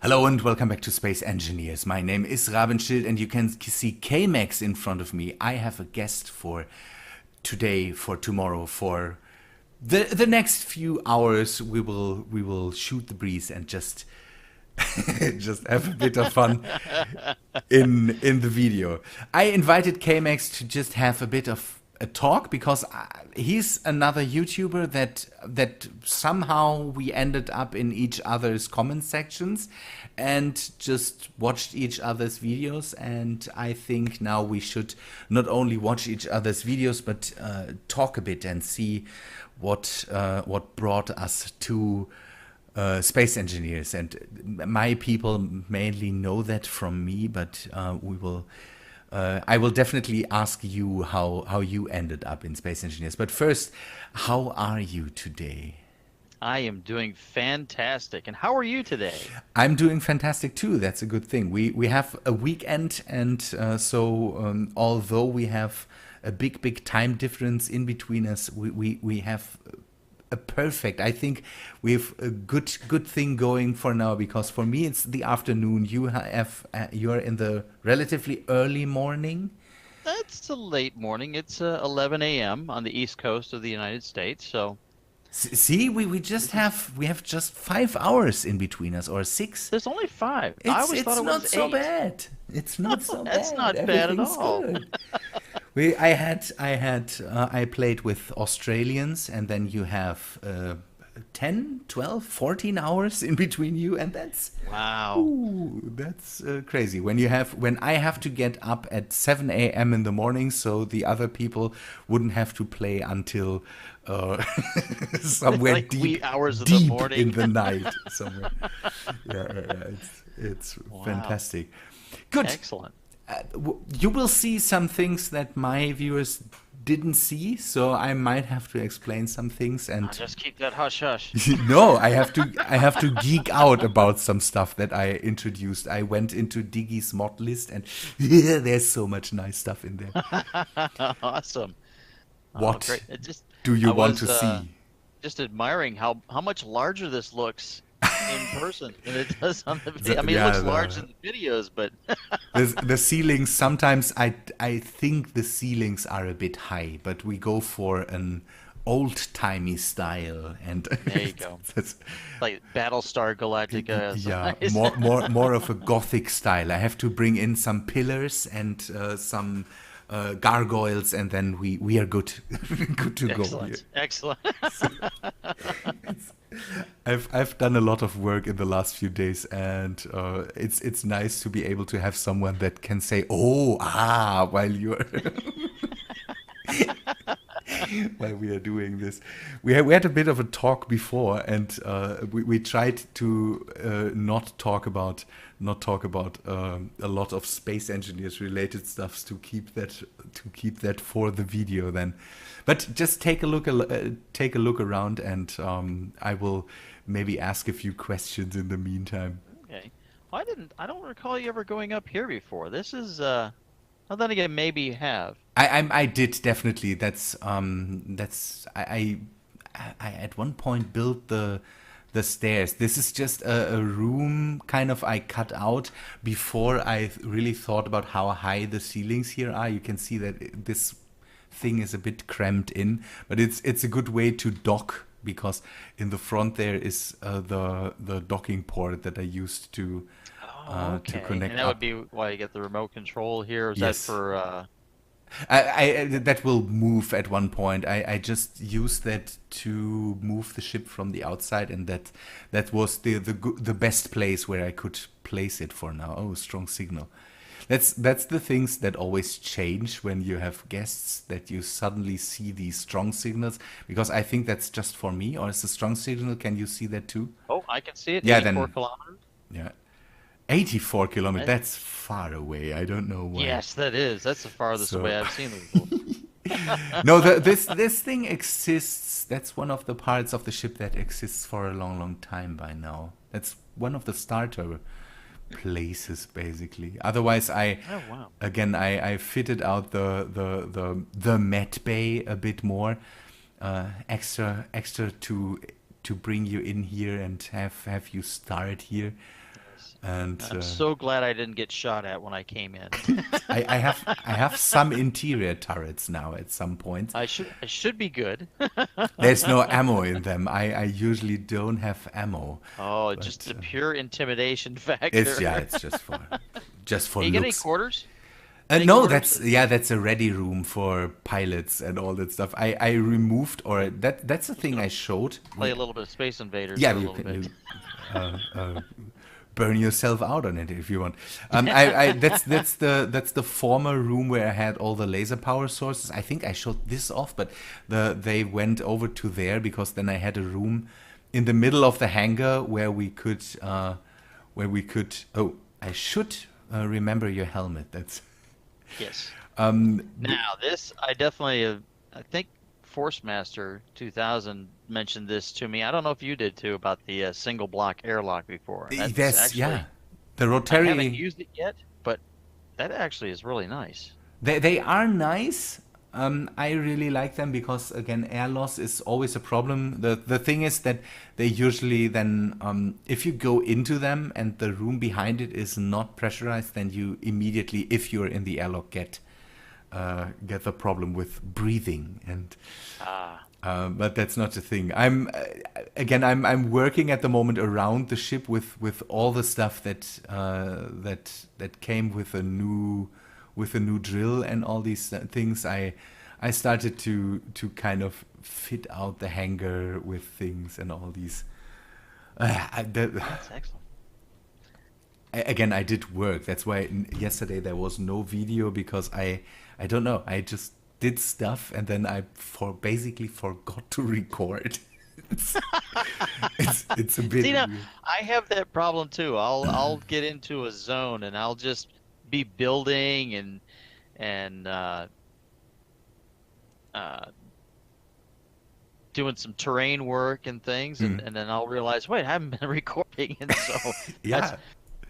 Hello and welcome back to Space Engineers. My name is Rabenschild and you can see KMax in front of me. I have a guest for today, for tomorrow, for the next few hours. We will shoot the breeze and just just have a bit of fun in the video. I invited KMax to just have a bit of a talk because he's another YouTuber that somehow we ended up in each other's comment sections and just watched each other's videos. And I think now we should not only watch each other's videos but talk a bit and see what brought us to space engineers. And my people mainly know that from me, but I will definitely ask you how you ended up in space engineers. But first, how are you today? I am doing fantastic. And how are you today? I'm doing fantastic too. That's a good thing. We have a weekend, and so although we have a big time difference in between us, we have a perfect. I think we have a good thing going for now, because for me it's the afternoon. You're in the relatively early morning. It's a late morning. It's 11 a.m. on the East Coast of the United States. So See, this is, we have just 5 hours in between us, or six. there's only five. I always thought It's it not was so eight. bad. It's not so That's bad. not bad at Everything's all. good. I played with Australians, and then you have 10, 12, 14 hours in between you, and Wow. that's crazy. When I have to get up at 7 a.m. in the morning, so the other people wouldn't have to play until uh, somewhere Like wee hours of the deep in morning. the night somewhere. Yeah. It's Wow. fantastic. Good. Excellent. You will see some things that my viewers didn't see, so I might have to explain some things. I'll And just keep that hush hush. no, I have to geek out about some stuff that I introduced. I went into Diggy's mod list, and yeah, there's so much nice stuff in there. Awesome. Oh, What great. It just do you I want was to see? just admiring how much larger this looks in person than it does on the video. I mean, it Yeah, looks large in the videos, but the ceilings, sometimes I think the ceilings are a bit high, but we go for an old-timey style, and there you go. that's, Like Battlestar Galactica yeah, size. more of a gothic style. I have to bring in some pillars and some gargoyles, and then we are good good to go here. Excellent. Excellent. I've done a lot of work in the last few days, and it's nice to be able to have someone that can say, "Oh, while you're while we are doing this." We had a bit of a talk before, and we tried to not talk about a lot of space engineers related stuffs to keep that for the video then. But just take a look around, and I will maybe ask a few questions in the meantime. Okay. I don't recall you ever going up here before. This is well, then again, maybe you have. I did definitely. That's I at one point built the stairs. This is just a room kind of I cut out before I really thought about how high the ceilings here are. You can see that this thing is a bit cramped in, but it's a good way to dock, because in the front there is the docking port that I used Oh, to okay. And connect that would up. be why you get the remote control here. Is that Yes. for That will move at one point. I just used that to move the ship from the outside, and that was the best place where I could place it for now. Oh, strong signal. That's the things that always change when you have guests, that you suddenly see these strong signals, because I think that's just for me, or is the strong signal, can you see that too? Oh, I can see it, Yeah, 84 then kilometers. yeah. 84 kilometers, That, that's far away. I don't know why. yes, that is. That's the farthest So away I've seen the Eagle. no, this thing exists. That's one of the parts of the ship that exists for a long time by now. That's one of the starter places, basically. Otherwise, Oh, wow. I fitted out the med bay a bit more, extra to bring you in here and have you start here. And I'm so glad I didn't get shot at when I came in. I have some interior turrets now at some point. I should be good. There's no ammo in them. I usually don't have ammo, Oh, just but the pure intimidation it's factor. it's just for Hey, you get any looks. quarters? Any No, quarters? that's a ready room for pilots and all that stuff. I removed, or that's the Just thing gonna I showed. play a little bit of Space Invaders Yeah, for a you little can bit. burn yourself out on it if you want. That's the former room where I had all the laser power sources. I think I showed this off, but they went over to there because then I had a room in the middle of the hangar where we could. Oh, I should remember your helmet. That's Yes. um. Now, this I definitely, I think Force Master 2000 mentioned this to me. I don't know if you did too about the single block airlock before. That's That's yeah. actually, The I haven't rotary. used it yet, but that actually is really nice. They are nice. I really like them because again, air loss is always a problem. The thing is that they usually then, if you go into them and the room behind it is not pressurized, then you immediately, if you're in the airlock, get the problem with breathing. And Ah, but that's not the thing. I'm working at the moment around the ship with all the stuff that came with a new drill and all these things. I started to kind of fit out the hangar with things and all these. that's excellent. Again, I did work. That's why yesterday there was no video because I don't know. I just did stuff and then I basically forgot to record. it's, it's a bit See, now, weird. I have that problem too. I'll get into a zone and I'll just be building and uh, doing some terrain work and things, Mm. and then I'll realize, wait, I haven't been recording, and so that's Yeah.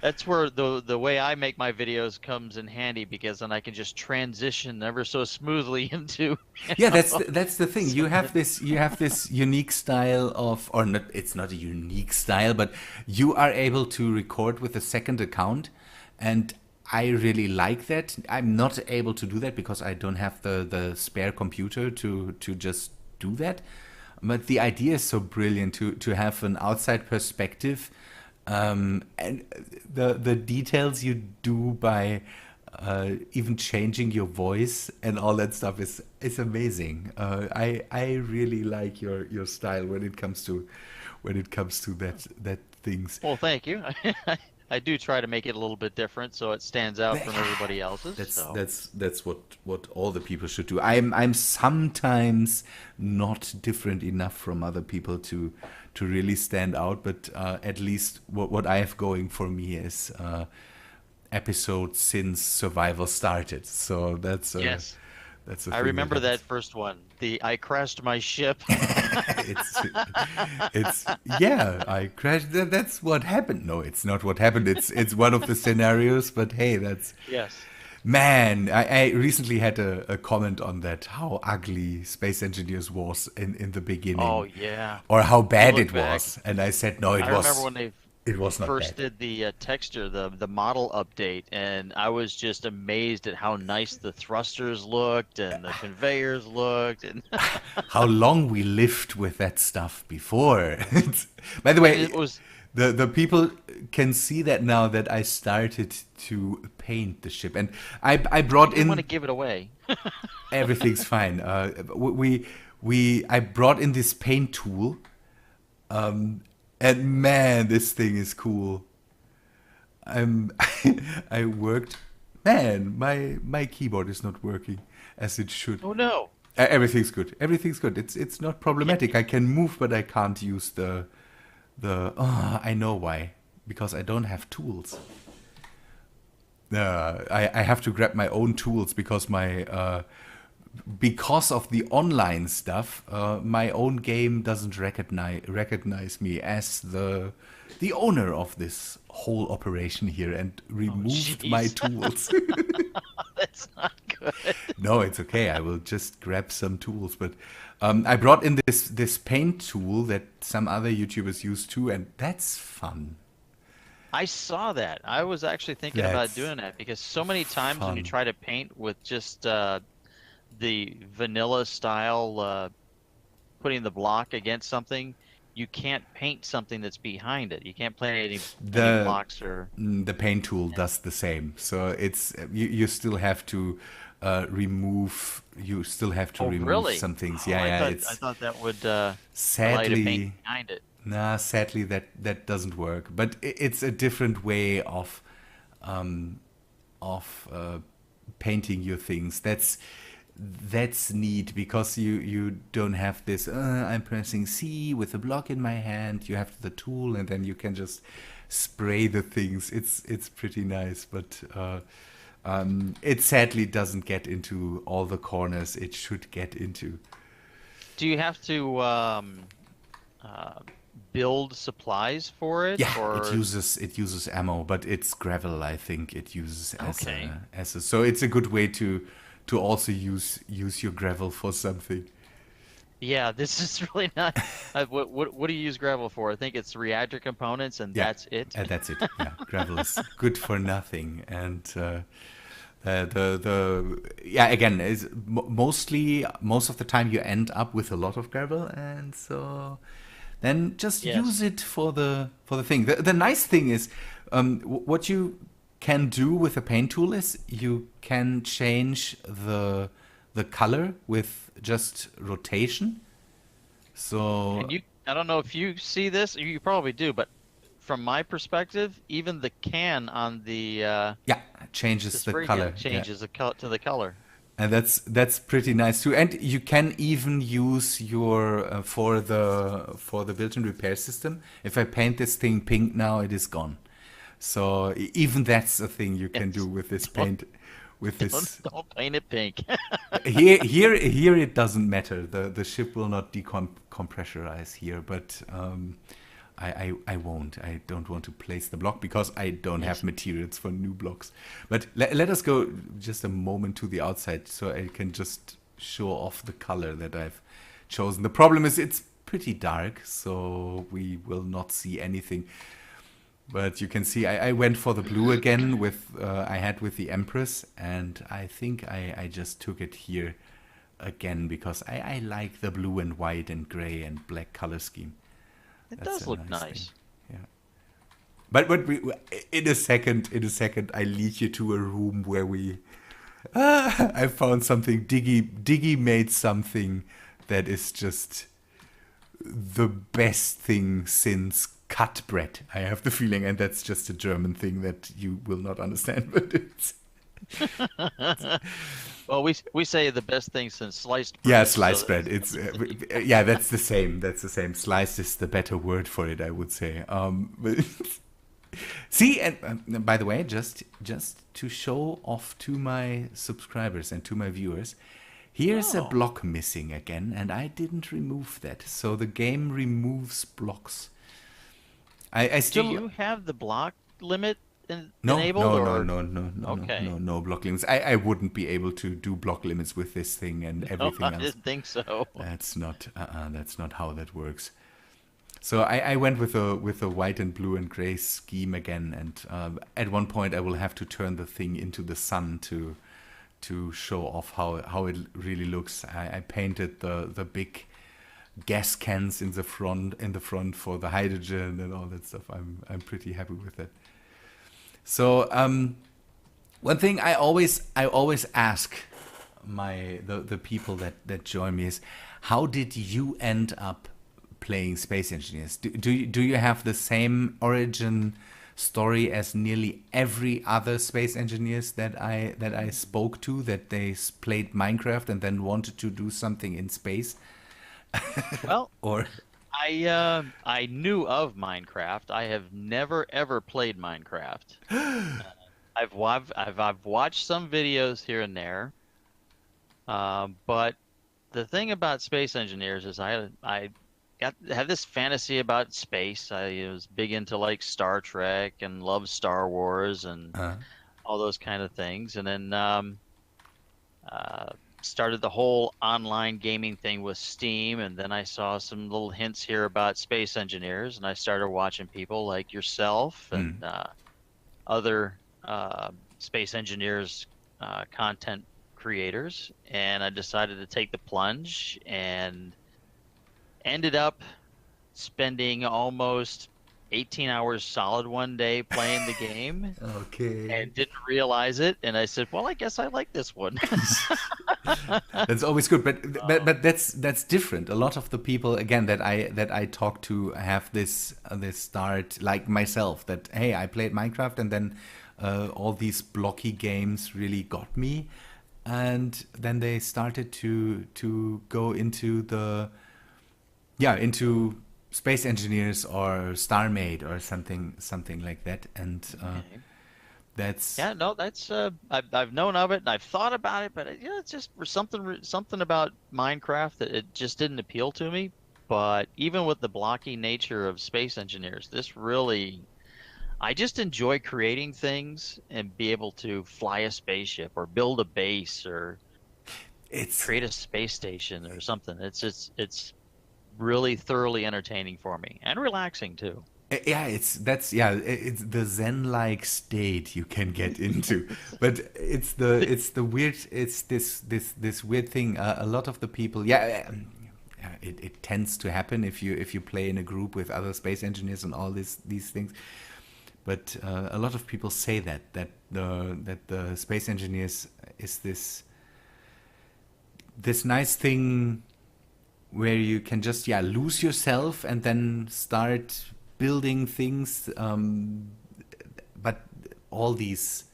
that's where the way I make my videos comes in handy because then I can just transition ever so smoothly into, Yeah, that's the thing. something. You have this unique style of, or not. It's not a unique style, but you are able to record with a second account, and I really like that. I'm not able to do that because I don't have the spare computer to just do that. But the idea is so brilliant to have an outside perspective, and the details you do by even changing your voice and all that stuff is amazing. I really like your style when it comes to that things. Well, thank you. I do try to make it a little bit different so it stands out from everybody else's. So, That's what all the people should do. I'm sometimes not different enough from other people to really stand out, but at least what I have going for me is episodes since survival started. So yes, that's a I thing that remember that happens. first one. The I crashed my ship. it's it's yeah, I crashed. That's what happened. No, it's not what happened. It's one of the scenarios. But hey, that's Yes. man. I recently had a comment on that. How ugly Space Engineers was in the Oh beginning, yeah. or how You bad look it back. was, and I said no, I remember when it they was not first bad. did the texture, the model update, and I was just amazed at how nice the thrusters looked and the conveyors looked, and How long we lived with that stuff before. By the and way, it was. the people can see that now that I started to paint the ship, and I I brought didn't want to in give it away. everything's fine. I brought in this paint tool, and man, this thing is cool. I'm I worked. Man, my keyboard is not working as it should. Oh no. Everything's good. Everything's good. It's not Yeah. problematic. I can move, but I can't use the. Oh, I know why. Because I don't have tools. I have to grab my own tools because my because of the online stuff, my own game doesn't recognize me as the owner of this whole operation here and Oh removed my jeez. tools. That's not good. No, it's okay. I will just grab some tools. But I brought in this paint tool that some other YouTubers use too, and that's fun. I saw that. I was actually thinking about That's doing that because so many times when you fun. try to paint with just the vanilla style, putting the block against something, you can't paint something that's behind it. You can't paint any The blocks or. the paint tool does the same. So it's you still have to remove. You still have to Oh, remove really? some things. Oh, Yeah, yeah. I It's thought that would allow you to paint sadly, behind it. nah. Sadly, that doesn't work. But it's a different way of painting your things. That's neat because you don't have this. I'm pressing C with a block in my hand. You have the tool, and then you can just spray the things. It's pretty nice, but it sadly doesn't get into all the corners it should get into. Do you have to uh, build supplies for it, Yeah, or it uses ammo, but it's gravel. I think it uses okay? as a so it's a good way to also use your gravel for something. Yeah, this is really not. What do you use gravel for? I think it's reactor components, and Yeah, that's it. that's it. Yeah, gravel is good for nothing, and yeah again is mostly most of the time you end up with a lot of gravel, and so then just use Yes. it for the thing. The nice thing is what you can do with a paint tool is you can change the color with just rotation. So And I don't know if you see this, you probably do, but from my perspective, even the can on yeah, the changes the spray can color. Yeah. changes the color to the color. And that's pretty nice too. And you can even use your for the built-in repair system. If I paint this thing pink now, it is gone. So even that's a thing you can do Yes. with this Don't paint. With this don't paint it pink. here it doesn't matter. The ship will not decompressurize here, but I won't. I don't want to place the block because I don't have Yes. materials for new blocks. But let us go just a moment to the outside so I can just show off the color that I've chosen. The problem is it's pretty dark, so we will not see anything. But you can see I went for the blue again with I had with the Empress, and I think I just took it here again because I like the blue and white and gray and black color scheme. It That's does a look nice thing. nice. Yeah. But in a second, I lead you to a room where we. I found something. Diggy made something that is just the best thing since cut bread. I have the feeling, and that's just a German thing that you will not understand. But it's Well, we say the best thing since sliced yeah, bread, so sliced bread. It's that's the equal. yeah, that's the same. That's the same. Sliced is the better word for it, I would say. But see, and by the way, just to show off to my subscribers and to my viewers, here's a Oh, block missing again, and I didn't remove that. So the game removes blocks. I do still you have the block limit no enabled no no or no no no no okay? no no block limits. I wouldn't be able to do block limits with this thing and No, I everything else. didn't think so. That's not how that works. So I went with a white and blue and gray scheme again, and at one point I will have to turn the thing into the sun to show off how it really looks. I painted the big gas cans in the front for the hydrogen and all that stuff. I'm pretty happy with that. So one thing I always ask the people that join me is, how did you end up playing Space Engineers? Do you have the same origin story as nearly every other Space Engineers that I spoke to, that they played Minecraft and then wanted to do something in space? Well, Or I knew of Minecraft. I have never ever played Minecraft. Uh, I've watched some videos here and there. But the thing about Space Engineers is I had this fantasy about space. I was big into like Star Trek and loved Star Wars and all those kind of things. And then started the whole online gaming thing with Steam, and then I saw some little hints here about space engineers, and I started watching people like yourself and other space engineers, content creators, and I decided to take the plunge and ended up spending almost 18 hours solid one day playing the game Okay. and didn't realize it. And I said, well, I guess I like this one. That's always good, but Oh, that's different. A lot of the people again that I talk to have this start like myself that hey, I played Minecraft and then all these blocky games really got me, and then they started to go into the into space engineers or Starmade or something like that, and okay. that's Yeah, no, that's I've known of it and I've thought about it, but it's just something about Minecraft that it just didn't appeal to me. But even with the blocky nature of space engineers, this really I just enjoy creating things and be able to fly a spaceship or build a base or it's create a space station or something. It's really thoroughly entertaining for me and relaxing too. yeah, it's the zen-like state you can get into, but it's the weird, it's this weird thing. A lot of the people, yeah, it tends to happen if you play in a group with other space engineers and all these things. But a lot of people say that the space engineers is this nice thing where you can just lose yourself and then start building things, but all these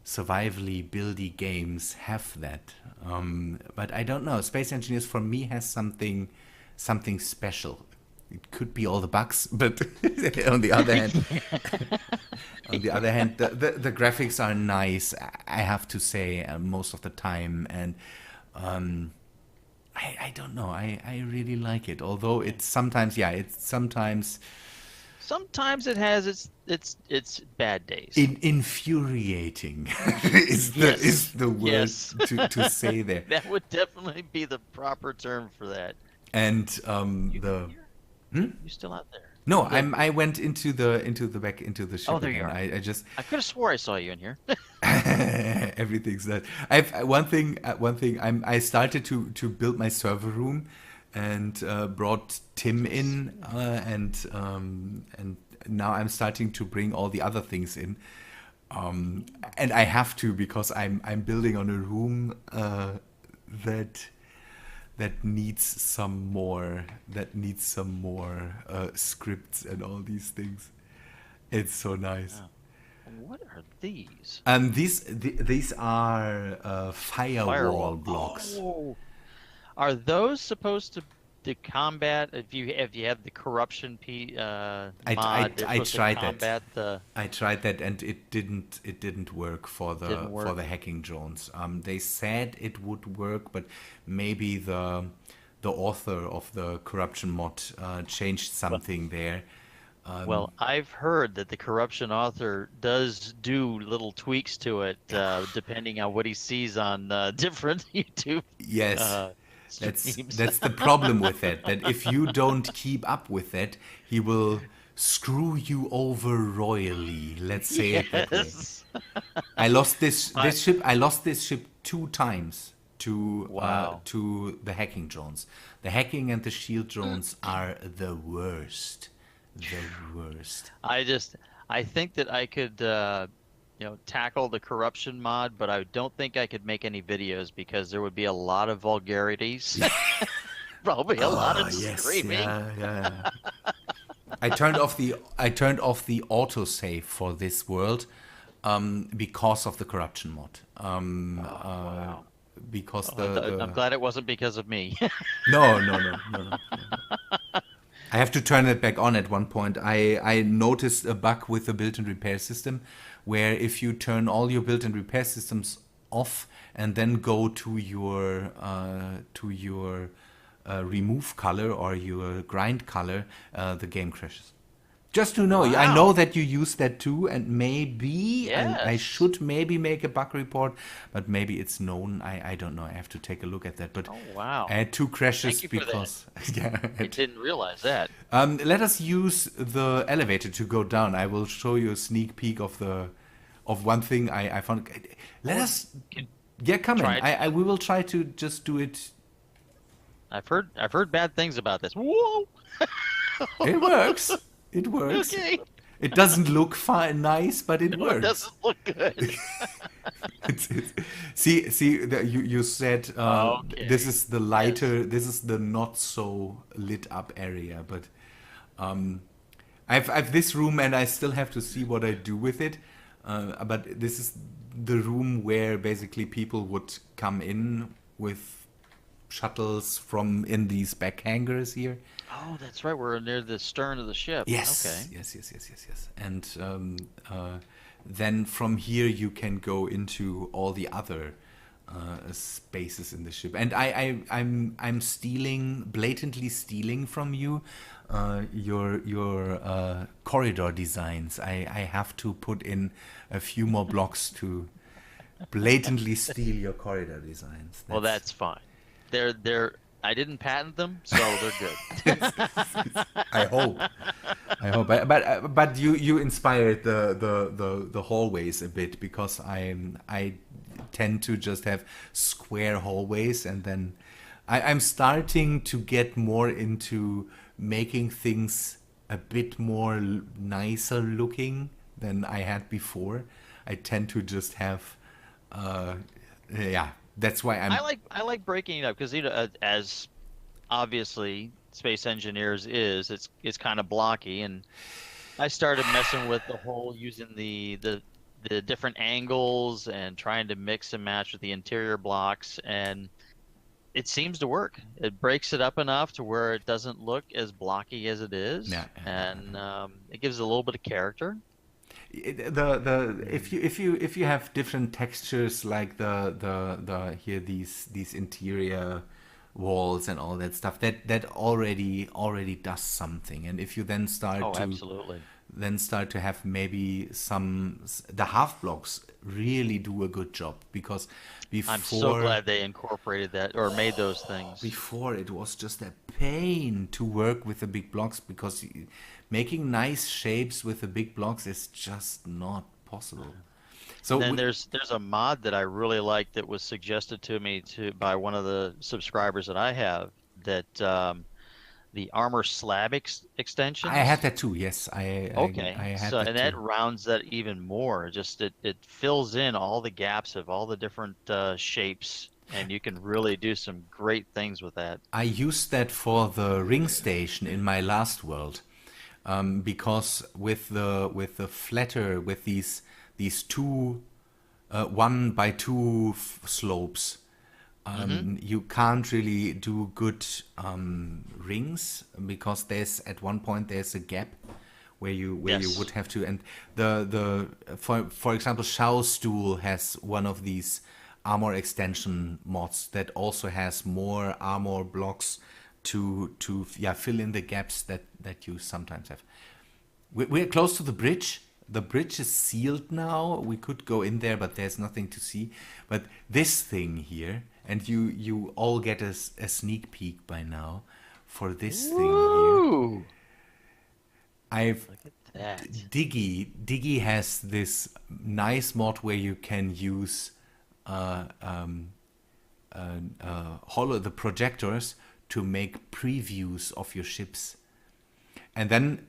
survivally buildy games have that, but I don't know, space engineers for me has something special. It could be all the bugs, but on the other hand, the graphics are nice, I have to say, most of the time, and um, I don't know. I really like it. Although it's sometimes, it's sometimes Sometimes it has its bad days. infuriating is the Yes. is the word Yes. to say there. That would definitely be the proper term for that. And You in the here? hmm? You still out there? No, The I went into the back into the Oh, ship there you again. are. I just I could have swore I saw you in here. everything's that. I've one thing. I started to build my server room, and brought Tim in, and now I'm starting to bring all the other things in. And I have to because I'm building on a room that that needs some more scripts and all these things. It's so nice. Oh, what are these? These are firewall Firewall. blocks. Oh, are those supposed to combat if you have the corruption mod, they're I supposed to tried that. combat the I tried that and it didn't work for didn't the work. hacking drones. They said it would work, but maybe the author of the corruption mod changed Well, something there. well, I've heard that the corruption author does do little tweaks to it, depending on what he sees on different YouTube Yes, uh, that's streams. that's the problem with that. That if you don't keep up with that, he will screw you over royally. Let's say it that way. Yes. I lost this I this ship. I lost this ship 2 times Wow. to the hacking drones. The hacking and the shield drones are the worst. The worst. I just I think that I could tackle the corruption mod, but I don't think I could make any videos because there would be a lot of vulgarities, probably a lot Ah, of yes, screaming. yeah. I turned off the autosave for this world, because of the corruption mod. Oh, wow. Because Oh, I'm glad it wasn't because of me. no, no, no, no, no. I have to turn it back on at one point. I noticed a bug with the built-in repair system where if you turn all your built-in repair systems off and then go to your remove color or your grind color, the game crashes. Just to know, I Wow. know that you use that too, and maybe I Yes. should maybe make a bug report, but maybe it's known. I don't know. I have to take a look at that. But Oh, I wow. had two crashes Thank you for that. because yeah. I didn't realize that. Let us use the elevator to go down. I will show you a sneak peek of one thing I found. Let Oh, us can come try in. it. We will try to just do it. I've heard bad things about this. Whoa. It works. It works. Okay. It doesn't look fine, nice, but it No, it works. doesn't look good. It's, see, you said this Okay. is the Yes. lighter, this is the not so lit up area, but um, I've this room and I still have to see what I do with it. But this is the room where basically people would come in with shuttles from in these back hangars here. Oh, that's right. We're near the stern of the ship. Yes, Okay. yes. And then from here you can go into all the other spaces in the ship. And I'm stealing, blatantly stealing from you your corridor designs. I have to put in a few more blocks to blatantly steal your corridor designs. Well, That's that's fine. They're I didn't patent them, so they're good. I hope. I hope, but you inspired the hallways a bit because I tend to just have square hallways, and then I'm starting to get more into making things a bit more nicer looking than I had before. I tend to just have, uh, yeah. That's why I'm. I like breaking it up because as obviously space engineers it's kind of blocky, and I started messing with the whole using the different angles and trying to mix and match with the interior blocks, and it seems to work. It breaks it up enough to where it doesn't look as blocky as it is, Yeah, and it gives it a little bit of character. the if you have different textures like the here these interior walls and all that stuff that already does something. And if you Oh, absolutely. then start to have maybe the half blocks really do a good job because I'm so before glad they incorporated that or made those things. before it was just a pain to work with the big blocks because making nice shapes with the big blocks is just not possible. So And then there's a mod that I really like that was suggested to me by one of the subscribers that I have, that the armor slab I had extensions. that too. Yes, I Okay, had so that and that too. rounds that even more. Just it fills in all the gaps of all the different shapes, and you can really do some great things with that. I used that for the ring station in my last world, because with the flatter with these two 1 by 2 slopes, Hmm. you can't really do good rings because there's at one point there's a gap where you would Yes. have to. And the for example Shao stool has one of these armor extension mods that also has more armor blocks to yeah fill in the gaps that you sometimes have. We're close to the bridge. The bridge is sealed now. We could go in there, but there's nothing to see. But this thing here, and you all get a sneak peek by now for this thing here. Woo! I've Look at that. Diggy has this nice mod where you can use hollow the projectors to make previews of your ships. And then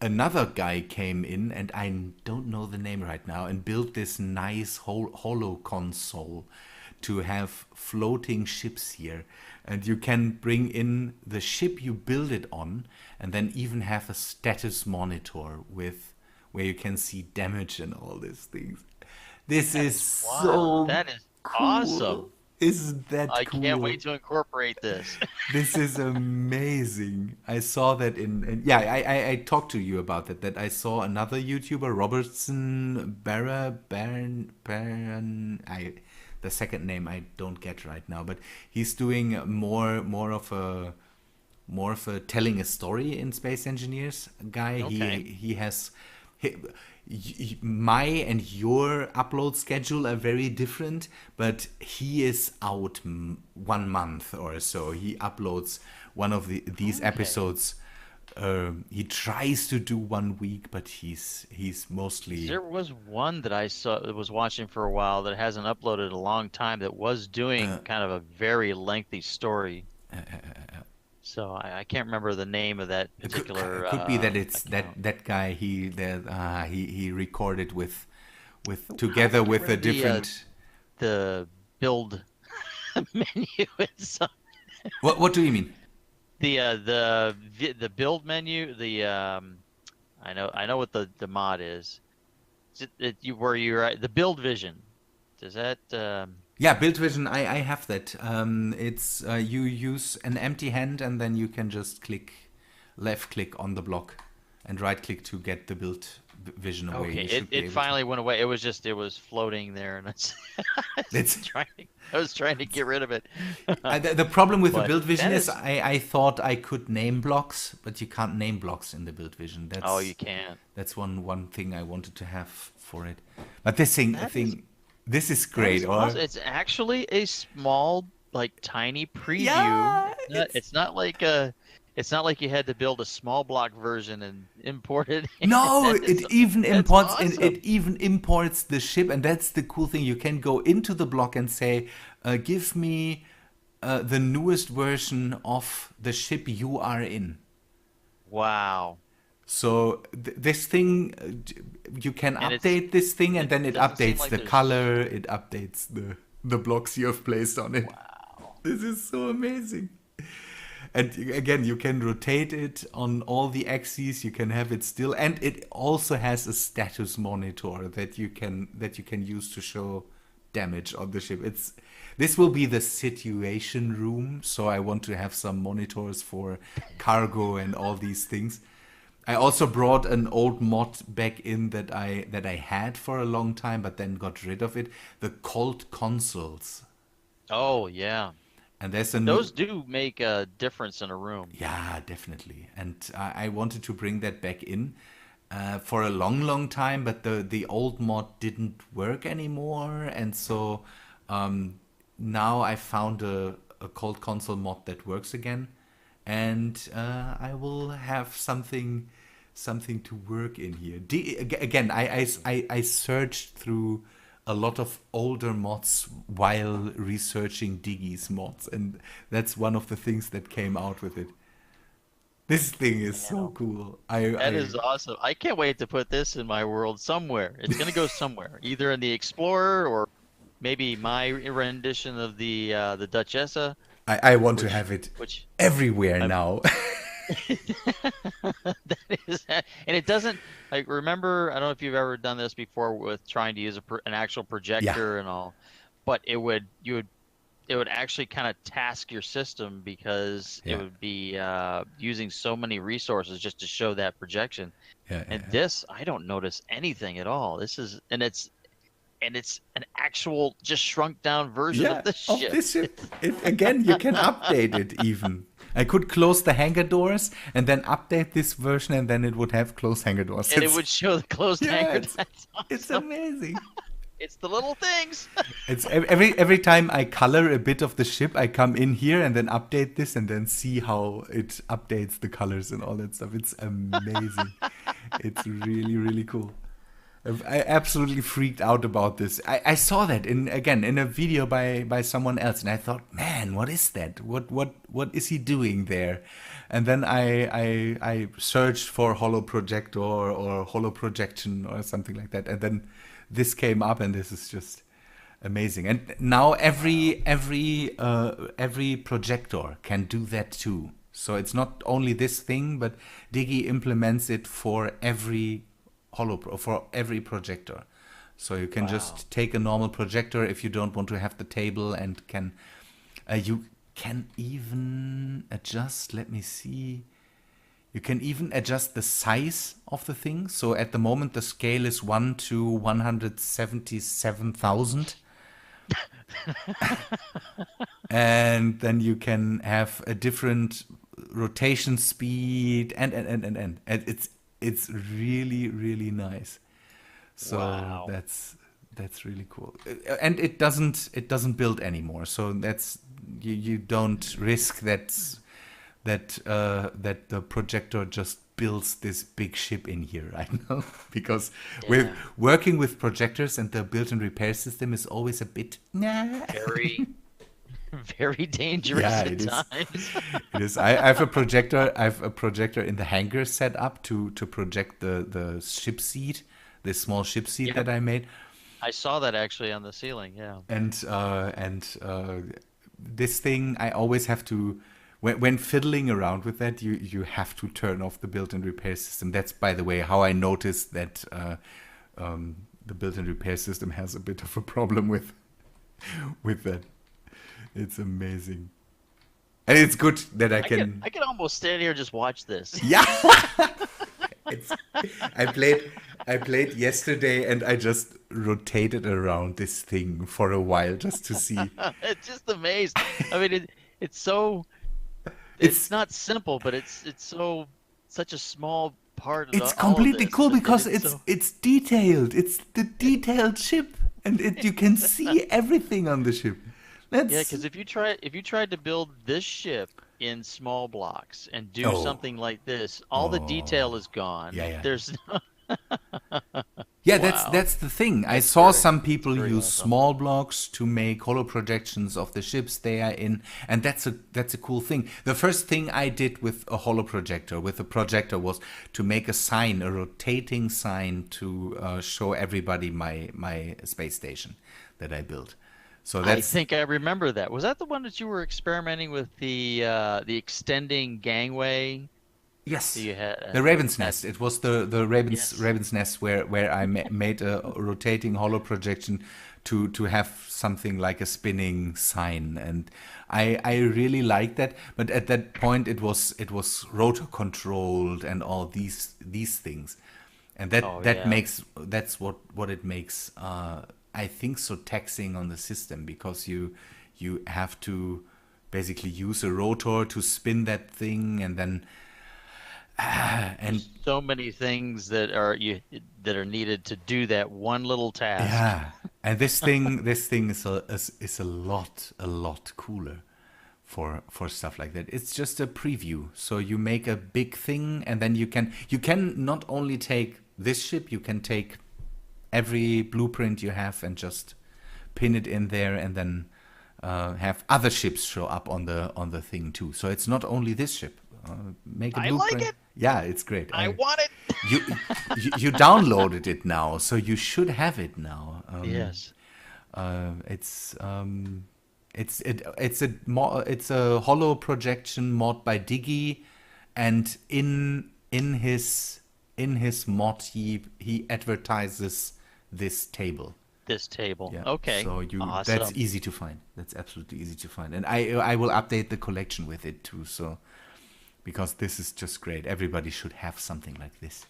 another guy came in, and I don't know the name right now, and built this nice holo console to have floating ships here. And you can bring in the ship you build it on, and then even have a status monitor with where you can see damage and all these things. This That is is wild. so That is cool. awesome. Isn't that I can't cool? wait to incorporate this. This is amazing. I saw that yeah, I talked to you about that. That I saw another YouTuber, Robertson Baron. The second name I don't get right now, but he's doing more of a more of a telling a story in Space Engineers guy. Okay. He has he, my and your upload schedule are very different, but he is out 1 month or so. He uploads one of these Okay. episodes. He tries to do 1 week, but he's mostly There was one that I saw that was watching for a while that hasn't uploaded in a long time that was doing kind of a very lengthy story. So I can't remember the name of that particular could be that it's account. that guy he recorded with How together would you with a rate different. the build menu in some What do you mean? the build menu, I know what the mod is. Where you're at the build vision. Does that Yeah, build vision. I have that. It's you use an empty hand and then you can just left click on the block, and right click to get the build vision away. okay, You it should be it able to. finally went away. It was floating there and It's I was trying to get rid of it. the problem with the But build vision that is is I thought I could name blocks, but you can't name blocks in the build vision. oh, you can't. That's one thing I wanted to have for it. But this thing That is this is that great, is or awesome. It's actually a small, like tiny preview. yeah, It's not like you had to build a small block version and import it in. no, That's awesome. it even imports the ship, and that's the cool thing. You can go into the block and say, "Give me the newest version of the ship you are in." Wow. So this thing, you can And update this thing, and it then it doesn't seem updates like the there's color, it updates the blocks you have placed on it. wow. This is so amazing. And again, you can rotate it on all the axes. You can have it still, and it also has a status monitor that you can use to show damage on the ship. This will be the situation room, so I want to have some monitors for cargo and all these things. I also brought an old mod back in that I had for a long time, but then got rid of it. The Colt consoles, Oh, yeah. and there's a new. Those do make a difference in a room. Yeah, definitely. And I wanted to bring that back in for a long, long time, but the old mod didn't work anymore, and so now I found a cold console mod that works again, and I will have something to work in here. Again, I searched through a lot of older mods while researching Diggy's mods, and that's one of the things that came out with it. This thing is so Yeah. cool. That is awesome. I can't wait to put this in my world somewhere. It's gonna go somewhere, either in the Explorer or maybe my rendition of the Duchessa, I want to which have it which everywhere I now. that is and it doesn't like remember I don't know if you've ever done this before with trying to use an actual Yeah, projector and all, but it would actually kind of task your system because it yeah, would be using so many resources just to show that projection. yeah, And yeah. this, I don't notice anything at all. This is, and it's an actual just shrunk down version of Yeah, the of ship. this ship. Again, you can update it even. I could close the hangar doors and then update this version, and then it would have closed hangar doors. And it would show the closed Yeah, hangar. it's That's it's awesome. amazing. It's the little things. It's every time I color a bit of the ship, I come in here and then update this and then see how it updates the colors and all that stuff. It's amazing. It's really, really cool. I absolutely freaked out about this. I saw that in a video by someone else, and I thought, man, what is that? What is he doing there? And then I searched for holo projector or holo projection or something like that, and then this came up, and this is just amazing. And now Wow. every projector can do that too. So it's not only this thing, but Digi implements it for for every projector. So you can Wow. just take a normal projector if you don't want to have the table, and you can even adjust. Let me see. You can even adjust the size of the thing. So at the moment the scale is 1 to 177,000. And then you can have a different rotation speed, and it's really really nice. So Wow. that's really cool. And it doesn't build anymore. So that's you don't risk that the projector just builds this big ship in here right now because with Yeah. working with projectors and the built-in repair system is always a bit nah. Very, very dangerous Yeah, at it is. times. It is. I have a projector. I have a projector in the hangar set up to project the ship seat, this small ship seat Yep. that I made, I saw that actually on the ceiling. Yeah. and this thing I always have to. When fiddling around with that, you have to turn off the built-in repair system. That's, by the way, how I noticed that the built-in repair system has a bit of a problem with that. It's amazing. And it's good that I can. I could almost stand here and just watch this. Yeah, it's. I played. I played yesterday, and I just rotated around this thing for a while just to see. It's just amazing. I mean, it's so it's It's not simple, but it's so such a small part of it's all of completely this, cool and because it's it's so it's detailed. It's the detailed ship, and you can see everything on the ship. yeah. That's Because if you tried to build this ship in small blocks and do oh something like this, all the detail oh is gone. yeah yeah. There's Yeah, that's wow. that's the thing. I That's saw very some that's people very use awesome. small blocks to make hollow projections of the ships they are in, and that's a cool thing. The first thing I did with a hollow projector, with a projector, was to make a sign, a rotating sign to show everybody my space station that I built. So I that's think I remember that. Was that the one that you were experimenting with the extending gangway that yes, you had the Raven's that Nest. It was the yes. Raven's Nest where I made a rotating hollow projection to have something like a spinning sign, and I really liked that. But at that point, it was rotor controlled and all these things, and Oh that yeah. makes that's what it makes. I think so taxing on the system because you have to basically use a rotor to spin that thing and then and There's so many things that are needed to do that one little task. yeah, and this thing is a lot cooler for stuff like that. It's just a preview. So you make a big thing, and then you can not only take this ship, you can take every blueprint you have and just pin it in there, and then have other ships show up on the thing too. So it's not only this ship. Make a I like blueprint. it. Yeah, it's great. I want it. You, you downloaded it now, so you should have it now. Yes. It's a hollow projection mod by Diggy, and in his mod he advertises this table. This table. Yeah, Okay. so that's Awesome. easy to find. That's absolutely easy to find, and I will update the collection with it too. So because this is just great, everybody should have something like this.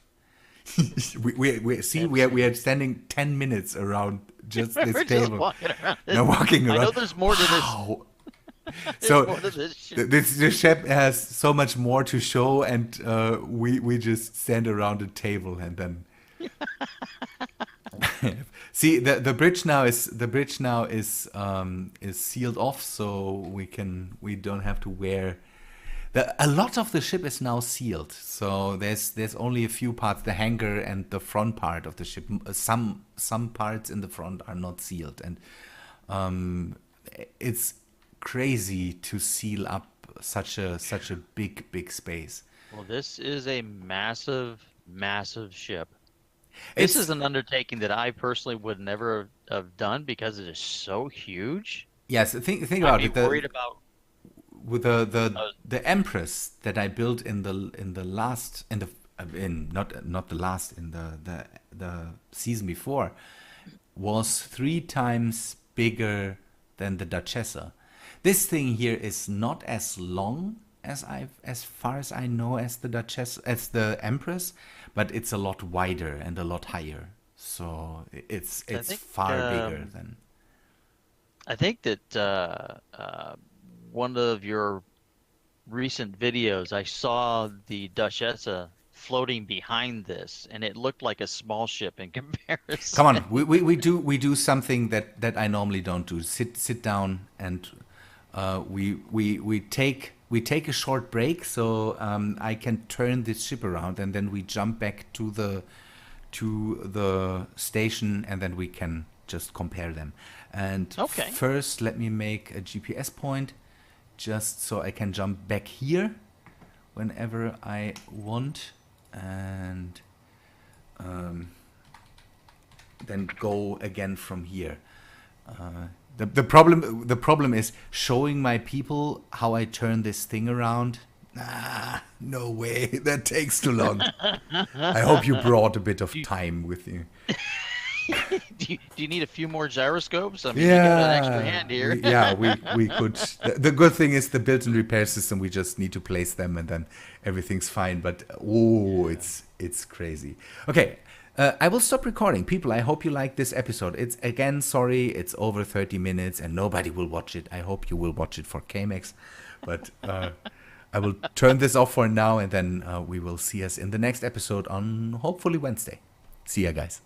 We see It's we are standing 10 minutes around just this we're just table. walking around this. Now walking I around. know there's more to this. Wow. There's So more to this ship. this ship has so much more to show, and we just stand around a table and then see the bridge now is sealed off, so we don't have to wear. A lot of the ship is now sealed, so there's only a few parts, the hangar and the front part of the ship. Some parts in the front are not sealed, and it's crazy to seal up such a big space. Well, this is a massive, massive ship. This is It's an undertaking that I personally would never have done because it is so huge. yes. Think I'd about be it. worried about. With the the Uh, the Empress that I built in the last in the in not the last in the season before was 3 times bigger than the Duchessa. This thing here is not as long as far as I know as the Duchess as the Empress, but it's a lot wider and a lot higher. So it's I it's think far bigger than. I think that one of your recent videos, I saw the Duchessa floating behind this, and it looked like a small ship in Come comparison. on, we do something that I normally don't do. Sit down and we take a short break so I can turn this ship around and then we jump back to the station and then we can just compare them. And Okay. first, let me make a GPS point just so I can jump back here whenever I want and then go again from here. The problem is showing my people how I turn this thing around. No way. That takes too long. I hope you brought a bit of Do you, time with you. do you need a few more gyroscopes? I mean, you got an extra Yeah, hand here. we could. The good thing is the built-in repair system. We just need to place them, and then everything's fine. But it's crazy. Okay, I will stop recording. People, I hope you like this episode. It's again, sorry, it's over 30 minutes, and nobody will watch it. I hope you will watch it for KMax, but I will turn this off for now, and then we will see us in the next episode on hopefully Wednesday. See ya, guys.